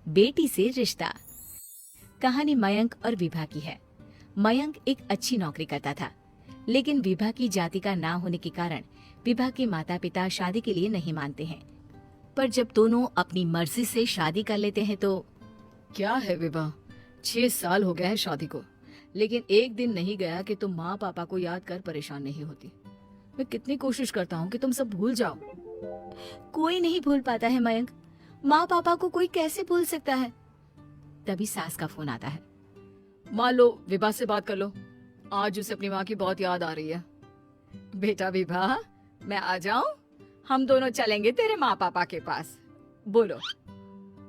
बेटी से रिश्ता। कहानी मयंक और विभा की है। मयंक एक अच्छी नौकरी करता था, लेकिन विभा की जाति का ना होने के कारण विभा के माता पिता शादी के लिए नहीं मानते हैं। पर जब दोनों अपनी मर्जी से शादी कर लेते हैं तो क्या है विभा, 6 साल हो गए हैं शादी को, लेकिन एक दिन नहीं गया कि तुम माँ पापा को याद कर परेशान नहीं होती। मैं कितनी कोशिश करता हूँ कि तुम सब भूल जाओ। कोई नहीं भूल पाता है मयंक। माँ पापा को कोई कैसे भूल सकता है। तभी सास का फोन आता है। माँ लो, विभा से बात कर लो, आज उसे अपनी माँ की बहुत याद आ रही है। बेटा विभा, मैं आ जाऊं? हम दोनों चलेंगे तेरे माँ पापा के पास। बोलो।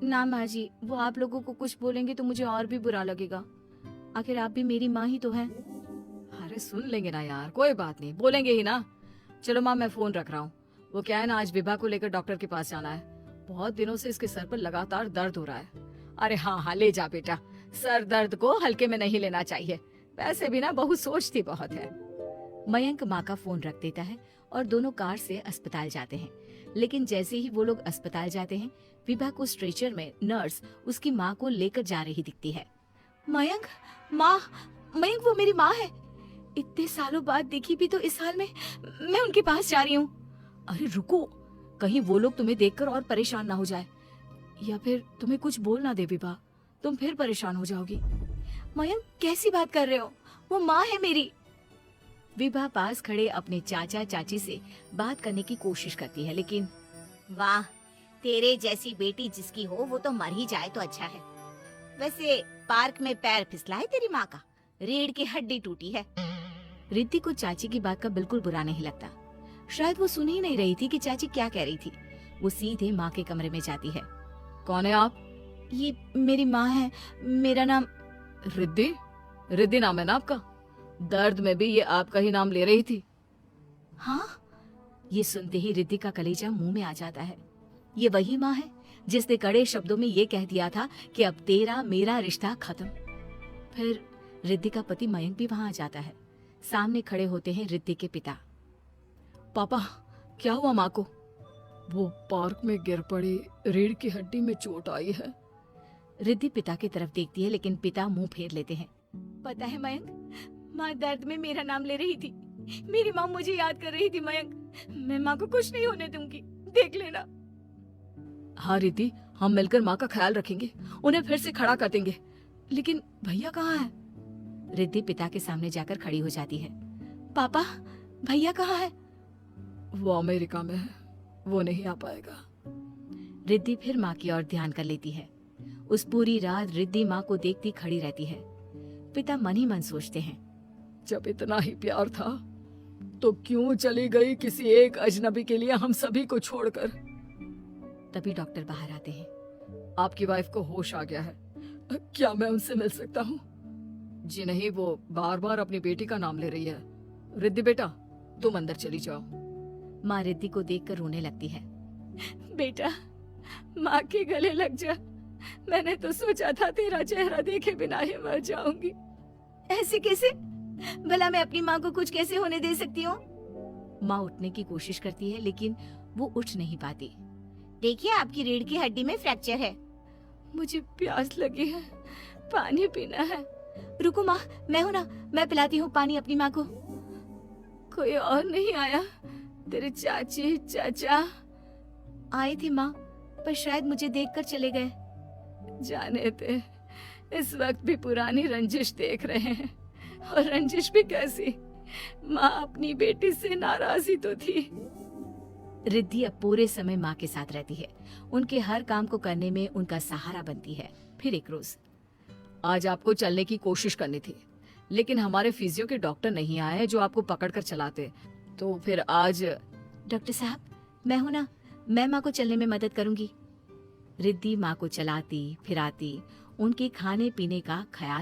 ना माँ जी, वो आप लोगों को कुछ बोलेंगे तो मुझे और भी बुरा लगेगा। आखिर आप भी मेरी माँ ही तो हैं। अरे सुन लेंगे ना यार, कोई बात नहीं, बोलेंगे ही ना। चलो माँ, मैं फोन रख रहा हूँ। वो क्या है ना, आज विभा को लेकर डॉक्टर के पास जाना है। बहुत दिनों से इसके सर पर लगातार दर्द हो रहा है। अरे हाँ हाँ, ले जा बेटा, सर दर्द को हल्के में नहीं लेना चाहिए। वैसे भी ना बहू सोचती बहुत है। मयंक माँ का फोन रख देता है और दोनों कार से अस्पताल जाते हैं। लेकिन जैसे ही वो लोग अस्पताल जाते हैं, विभा को स्ट्रेचर में नर्स उसकी माँ को लेकर जा रही दिखती है। मयंक, माँ, मयंक वो मेरी माँ है। इतने सालों बाद देखी भी तो इस हाल में मैं उनके पास जा रही हूँ। अरे रुको, कहीं वो लोग तुम्हें देखकर और परेशान ना हो जाए, या फिर तुम्हें कुछ बोल ना दे विभा, तुम फिर परेशान हो जाओगी। मयंक कैसी बात कर रहे हो, वो माँ है मेरी। विभा पास खड़े अपने चाचा चाची से बात करने की कोशिश करती है, लेकिन वाह, तेरे जैसी बेटी जिसकी हो वो तो मर ही जाए तो अच्छा है। वैसे पार्क में पैर फिसला है तेरी माँ का, रीढ़ की हड्डी टूटी है। रिद्धि को चाची की बात का बिल्कुल बुरा नहीं लगता। शायद वो सुन ही नहीं रही थी कि चाची क्या कह रही थी। वो सीधे माँ के कमरे में जाती है। कौन है आप? ये मेरी माँ है, मेरा नाम रिद्धि। रिद्धि नाम है ना आपका? दर्द में भी ये आपका ही नाम ले रही थी। हाँ, ये सुनते ही रिद्धि का कलेजा मुंह में आ जाता है। ये वही माँ है जिसने कड़े शब्दों में ये कह दिया था कि अब तेरा मेरा रिश्ता खत्म। फिर रिद्धि का पति मयंक भी वहां आ जाता है। सामने खड़े होते हैं रिद्धि के पिता। पापा, क्या हुआ माँ को? वो पार्क में गिर पड़ी, रीढ़ की हड्डी में चोट आई है। रिद्धि पिता की तरफ देखती है, लेकिन पिता मुंह फेर लेते हैं। पता है मयंक, माँ दर्द में मेरा नाम ले रही थी। मेरी माँ मुझे याद कर रही थी मयंक। मैं माँ को कुछ नहीं होने दूंगी, देख लेना। हाँ रिद्धि, हम मिलकर माँ का ख्याल रखेंगे, उन्हें फिर से खड़ा कर देंगे। लेकिन भैया कहाँ है? रिद्धि पिता के सामने जाकर खड़ी हो जाती है। पापा, भैया कहाँ है? वो अमेरिका में है, वो नहीं आ पाएगा। रिद्धि फिर माँ की ओर ध्यान कर लेती है। उस पूरी रात रिद्धि माँ को देखती खड़ी रहती है। पिता मन ही मन सोचते हैं, जब इतना ही प्यार था तो क्यों चली गई किसी एक अजनबी के लिए हम सभी को छोड़कर। तभी डॉक्टर बाहर आते हैं। आपकी वाइफ को होश आ गया है, क्या मैं उनसे मिल सकता हूँ? जी नहीं, वो बार बार अपनी बेटी का नाम ले रही है। रिद्धि बेटा, तुम अंदर चली जाओ। माँ रिद्धि को देखकर रोने लगती है। बेटा, माँ के गले लग जा। मैंने तो सोचा था तेरा चेहरा देखे बिना ही मर जाऊंगी। ऐसे कैसे? भला मैं अपनी माँ को कुछ कैसे होने दे सकती हूँ? माँ उठने की कोशिश करती है, लेकिन वो उठ नहीं पाती। देखिए, आपकी रीढ़ की हड्डी में फ्रैक्चर है। मुझे प्यास लगी है, पानी पीना है। रुको माँ, मैं हूँ ना, मैं पिलाती हूँ पानी अपनी माँ को। कोई और नहीं आया? तेरे चाची चाचा आए थे माँ, पर शायद मुझे देखकर चले गए। जाने थे, इस वक्त भी पुरानी रंजिश देख रहे हैं। और रंजिश भी कैसी? माँ अपनी बेटी से नाराज ही तो थी। रिद्धि अब पूरे समय माँ के साथ रहती है। उनके हर काम को करने में उनका सहारा बनती है। फिर एक रोज, आज आपको चलने की कोशिश करनी थी, लेकिन हमारे फिजियो के डॉक्टर नहीं आए जो आपको पकड़कर चलाते, तो फिर आज। डॉक्टर साहब, मैं हूं ना, मैं माँ को चलने में मदद करूंगी। रिद्धि माँ को चलाती फिराती, उनके खाने पीने का ख्याल